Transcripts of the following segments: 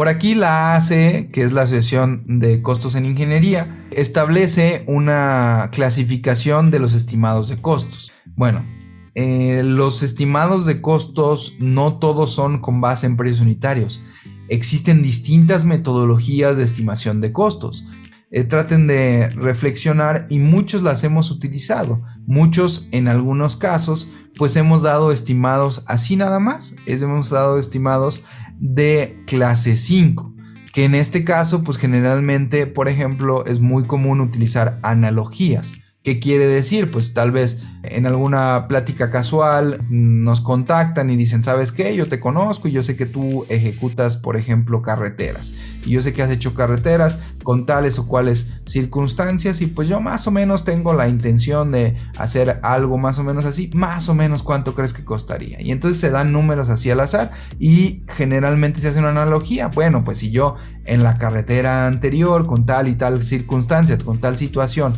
Por aquí la AAC, que es la Asociación de Costos en Ingeniería, establece una clasificación de los estimados de costos. Bueno, los estimados de costos no todos son con base en precios unitarios. Existen distintas metodologías de estimación de costos. Traten de reflexionar y muchos las hemos utilizado. Muchos en algunos casos pues hemos dado estimados así nada más. Hemos dado estimados de clase 5, que en este caso pues generalmente, por ejemplo, es muy común utilizar analogías. ¿Qué quiere decir? Pues tal vez en alguna plática casual nos contactan y dicen, ¿sabes qué? Yo te conozco y yo sé que tú ejecutas, por ejemplo, carreteras. Y yo sé que has hecho carreteras con tales o cuales circunstancias y pues yo más o menos tengo la intención de hacer algo más o menos así. Más o menos ¿cuánto crees que costaría? Y entonces se dan números así al azar y generalmente se hace una analogía. Bueno, pues si yo en la carretera anterior con tal y tal circunstancia, con tal situación,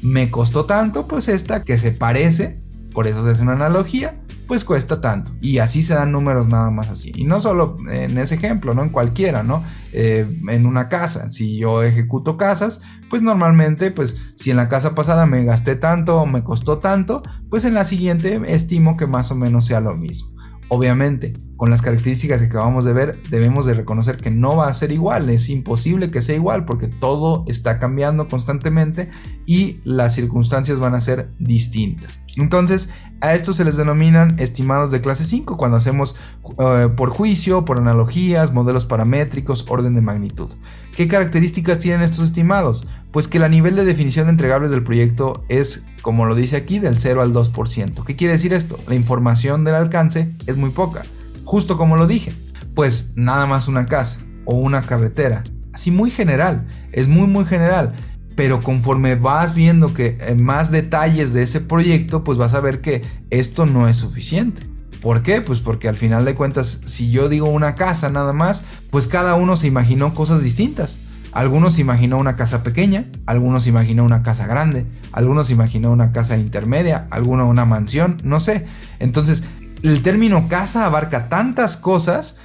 me costó tanto, pues esta que se parece, por eso se hace una analogía, pues cuesta tanto. Y así se dan números nada más así. Y no solo en ese ejemplo, ¿no? En cualquiera, ¿no? En una casa, si yo ejecuto casas, pues normalmente, pues si en la casa pasada me gasté tanto o me costó tanto, pues en la siguiente estimo que más o menos sea lo mismo. Obviamente, con las características que acabamos de ver, debemos de reconocer que no va a ser igual, es imposible que sea igual porque todo está cambiando constantemente y las circunstancias van a ser distintas. Entonces, a estos se les denominan estimados de clase 5 cuando hacemos por juicio, por analogías, modelos paramétricos, orden de magnitud. ¿Qué características tienen estos estimados? Pues que el nivel de definición de entregables del proyecto es, como lo dice aquí, del 0 al 2%. ¿Qué quiere decir esto? La información del alcance es muy poca. Justo como lo dije, pues nada más una casa o una carretera, así muy general, es muy general, pero conforme vas viendo que más detalles de ese proyecto, pues vas a ver que esto no es suficiente. ¿Por qué? Pues porque al final de cuentas, si yo digo una casa nada más, pues cada uno se imaginó cosas distintas. Algunos se imaginó una casa pequeña, algunos se imaginó una casa grande, algunos se imaginó una casa intermedia, algunos una mansión, no sé. Entonces, el término casa abarca tantas cosas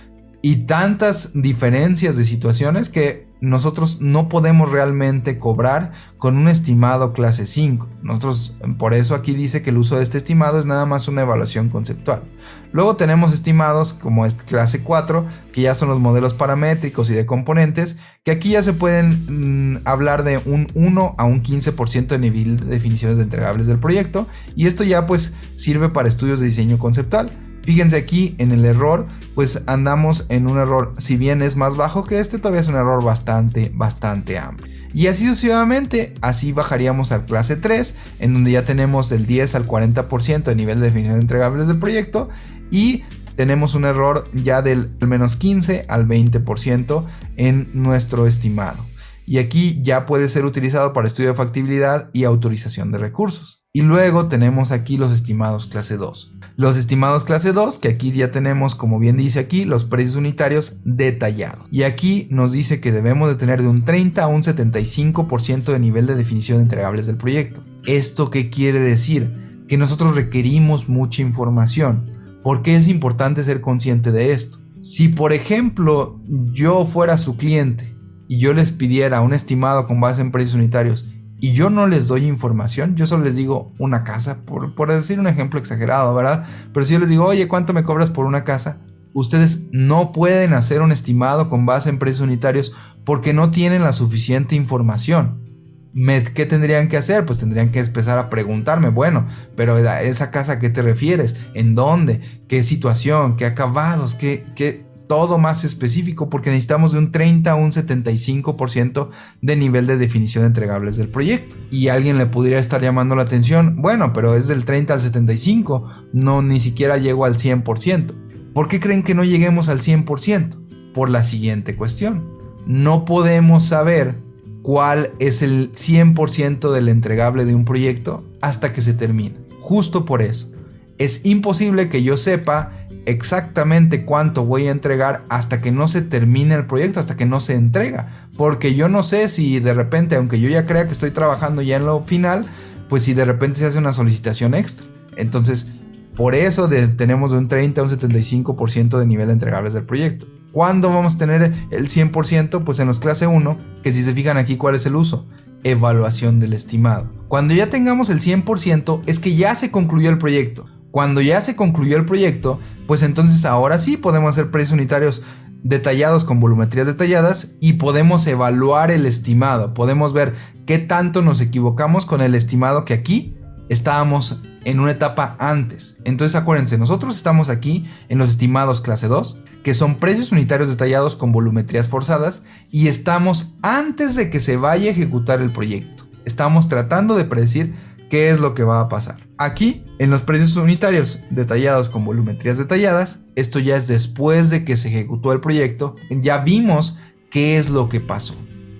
y tantas diferencias de situaciones que nosotros no podemos realmente cobrar con un estimado clase 5. Nosotros, por eso aquí dice que el uso de este estimado es nada más una evaluación conceptual. Luego tenemos estimados como este clase 4, que ya son los modelos paramétricos y de componentes, que aquí ya se pueden hablar de un 1 a un 15% de nivel de definiciones de entregables del proyecto, y esto ya pues sirve para estudios de diseño conceptual. Fíjense aquí en el error, pues andamos en un error, si bien es más bajo que este, todavía es un error bastante amplio. Y así sucesivamente, así bajaríamos al clase 3, en donde ya tenemos del 10 al 40% de nivel de definición de entregables del proyecto, y tenemos un error ya del menos 15 al 20% en nuestro estimado. Y aquí ya puede ser utilizado para estudio de factibilidad y autorización de recursos. Y luego tenemos aquí los estimados clase 2. Los estimados clase 2, que aquí ya tenemos, como bien dice aquí, los precios unitarios detallados. Y aquí nos dice que debemos de tener de un 30 a un 75% de nivel de definición de entregables del proyecto. ¿Esto qué quiere decir? Que nosotros requerimos mucha información. ¿Por qué es importante ser consciente de esto? Si, por ejemplo, yo fuera su cliente y yo les pidiera un estimado con base en precios unitarios y yo no les doy información, yo solo les digo una casa, por decir un ejemplo exagerado, ¿verdad? Pero si yo les digo, oye, ¿cuánto me cobras por una casa? Ustedes no pueden hacer un estimado con base en precios unitarios porque no tienen la suficiente información. ¿Qué tendrían que hacer? Pues tendrían que empezar a preguntarme, bueno, pero ¿esa casa a qué te refieres? ¿En dónde? ¿Qué situación? ¿Qué acabados? ¿Qué? Todo más específico, porque necesitamos de un 30 a un 75% de nivel de definición de entregables del proyecto. Y alguien le podría estar llamando la atención, bueno, pero es del 30 al 75, no, ni siquiera llego al 100%. ¿Por qué creen que no lleguemos al 100%? Por la siguiente cuestión. No podemos saber cuál es el 100% del entregable de un proyecto hasta que se termina. Justo por eso. Es imposible que yo sepa exactamente cuánto voy a entregar hasta que no se termine el proyecto, hasta que no se entrega, porque yo no sé si de repente, aunque yo ya crea que estoy trabajando ya en lo final, pues si de repente se hace una solicitación extra. Entonces, por eso tenemos de un 30 a un 75% de nivel de entregables del proyecto. ¿Cuándo vamos a tener el 100%? Pues en los clase 1, que si se fijan aquí, ¿cuál es el uso? Evaluación del estimado. Cuando ya tengamos el 100% es que ya se concluyó el proyecto. Cuando ya se concluyó el proyecto, pues entonces ahora sí podemos hacer precios unitarios detallados con volumetrías detalladas y podemos evaluar el estimado. Podemos ver qué tanto nos equivocamos con el estimado que aquí estábamos en una etapa antes. Entonces acuérdense, nosotros estamos aquí en los estimados clase 2, que son precios unitarios detallados con volumetrías forzadas, y estamos antes de que se vaya a ejecutar el proyecto. Estamos tratando de predecir qué es lo que va a pasar. Aquí, en los precios unitarios detallados con volumetrías detalladas, esto ya es después de que se ejecutó el proyecto, ya vimos qué es lo que pasó.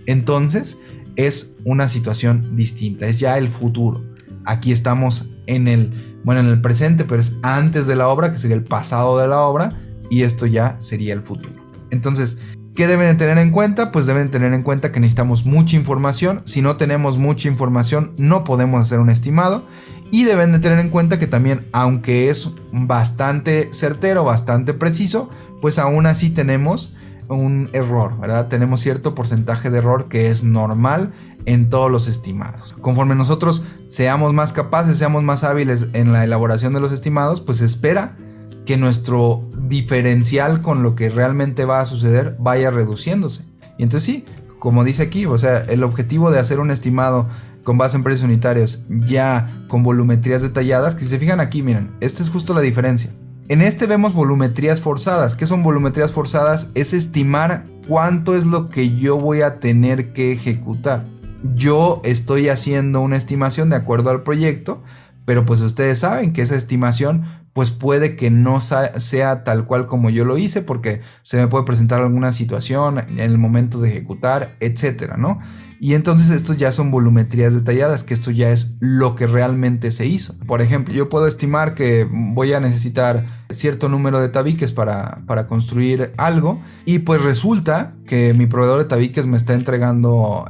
Entonces, es una situación distinta, es ya el futuro. Aquí estamos en el presente, pero es antes de la obra, que sería el pasado de la obra, y esto ya sería el futuro. Entonces, ¿qué deben de tener en cuenta? Pues deben tener en cuenta que necesitamos mucha información. Si no tenemos mucha información, no podemos hacer un estimado. Y deben de tener en cuenta que también, aunque es bastante certero, bastante preciso, pues aún así tenemos un error, ¿verdad? Tenemos cierto porcentaje de error que es normal en todos los estimados. Conforme nosotros seamos más capaces, seamos más hábiles en la elaboración de los estimados, pues se espera que nuestro diferencial con lo que realmente va a suceder vaya reduciéndose. Y entonces sí, como dice aquí, o sea, el objetivo de hacer un estimado con base en precios unitarios ya con volumetrías detalladas, que si se fijan aquí, miren, esta es justo la diferencia. En este vemos volumetrías forzadas. ¿Qué son volumetrías forzadas? Es estimar cuánto es lo que yo voy a tener que ejecutar. Yo estoy haciendo una estimación de acuerdo al proyecto, pero pues ustedes saben que esa estimación pues puede que no sea tal cual como yo lo hice, porque se me puede presentar alguna situación en el momento de ejecutar, etcétera, ¿no? Y entonces estos ya son volumetrías detalladas, que esto ya es lo que realmente se hizo. Por ejemplo, yo puedo estimar que voy a necesitar cierto número de tabiques para construir algo, y pues resulta que mi proveedor de tabiques me está entregando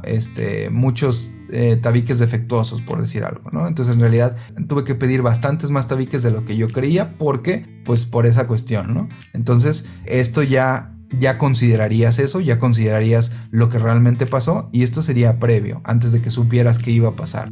muchos tabiques defectuosos, por decir algo, ¿no? Entonces en realidad tuve que pedir bastantes más tabiques de lo que yo creía, porque pues por esa cuestión, ¿no? Entonces esto ya considerarías eso, ya considerarías lo que realmente pasó, y esto sería previo, antes de que supieras qué iba a pasar.